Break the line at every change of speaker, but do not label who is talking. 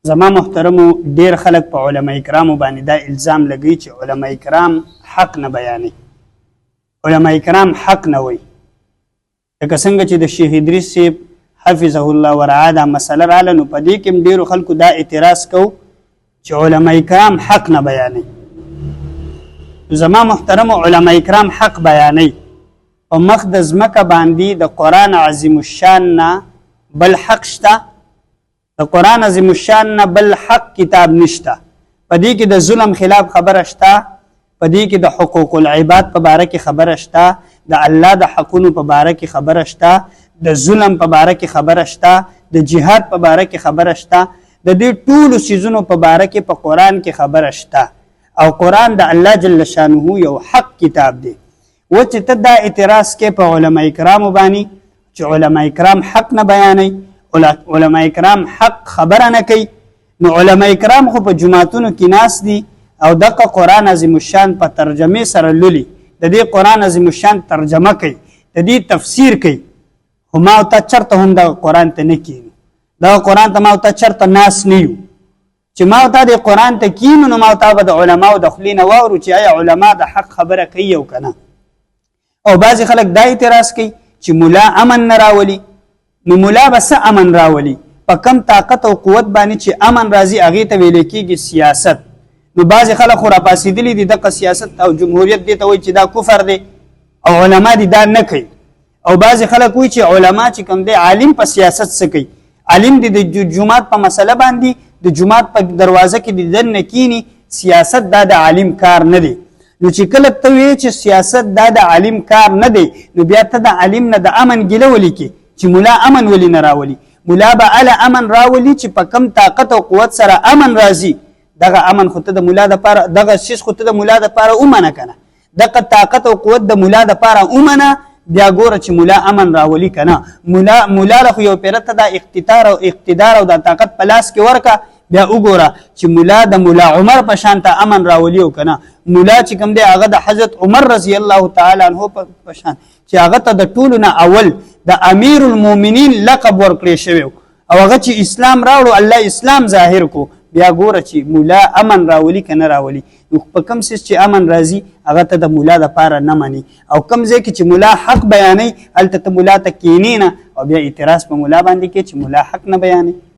زما محترمو ډیر خلک په علما کرامو باندې دا الزام لګوي چې علما کرام حق نه بیانوي. علما کرام حق نه وایي. لکه څنګه چې د شیخ ادریس صاحب حفظه الله ورعاه دا مسله رااله، نو په دې کې ډیرو خلکو دا اعتراض کو چې علما کرام حق نه بیانوي. زما محترمو علما کرام حق بیانوي. په مخ د ځمکه باندې د قرآن عظیم الشان نه بل حق شته، د قرآن عظیم الشان نه بل حق کتاب نشته. په دې کې د ظلم خلاف خبره شته، په دې کې د حقوق العباد په باره کې خبره شته، د الله د حقونو په باره کې خبره شته، د ظلم په باره کې خبره شته، د جهاد په باره کې خبره شته، د دې ټولو سیزونو په باره کې په قرآن کې خبره شته. او قرآن د الله جل شانه یو حق کتاب دی. و چې ته دا اعتراض کې په علما کرامو باندې چې علما کرام حق نه بیانوي، علما کرام حق خبره نه کوي، نو علما کرام خو په جماعتونو کې ناس دي او دغه قرآن عظیم الشان په ترجمه سره لولي، د دې قرآن عظیم الشان ترجمه کوي، د دې تفسیر کوي. خو ما او ته چرته هم د قرآن ته نه کینو، دا قرآن ته ما او ته چرته ناس نه یو چې ما او ته د قرآن ته کینو، نو ما او ته به د علماو د خولې نه واورو چې آیا علما د حق خبره کوي او که نه. او بعضې خلک دا اعتراض کوي چې ملا امن نه راولي، نو ملا به څه امن راولي؟ په کم طاقت او قوت باندې چې امن راځي هغې ته ویلی کېږي سیاست. نو بعضې خلک خو راپاڅېدلي دي دغه سیاست او جمهوریت دې ته وایي چې دا کفر دی او علما دي دا نه کوي. او بعضې خلک وایي چې علما چې کوم دی عالم په سیاست څه کوي؟ عالم دی د جومات په مسله باندې د جومات په دروازه کې د دننه کینی، سیاست دا د عالم کار نه دی. نو چې کله ته وایې چې سیاست دا د عالم کار نه دی، نو بیا ته د عالم نه د امن ګیله ولې کې چې ملا امن ولې نه راولي؟ ملا به اله امن راولي چې په کم طاقت او قوت سره امن راځي. دغه امن خو ته د ملا دپاره، دغه شیز خو ته د ملا دپاره ومنه که نه، دغه طاقت او قوت د ملا دپاره ومنه، بیا ګوره چې ملا امن راولي که نه. ملا له خو یو پیره ته دا اقتدار او دا طاقت په لاس کې ورکه، بیا وګوره چې ملا د ملا عمر په شان ته امن راولي او که نه. ملا چې کوم دی هغه د حضرت عمر رضی الله تعالی عنه په شان چې هغه ته د ټولو نه اول د امیر المؤمنین لقب ورکړی شوی او هغه چې اسلام راوړو الله اسلام ظاهر کو، بیا ګوره چې مولا امن راولي که نه راولي. نو په کم څیز چې امن راځي هغه ته د مولا دپاره نه مني، او کم ځای کې چې مولا حق بیانوي هلته ته مولا ته کینې نه او بیا اعتراض په مولا باندې کې چې مولا حق نه بیانوي.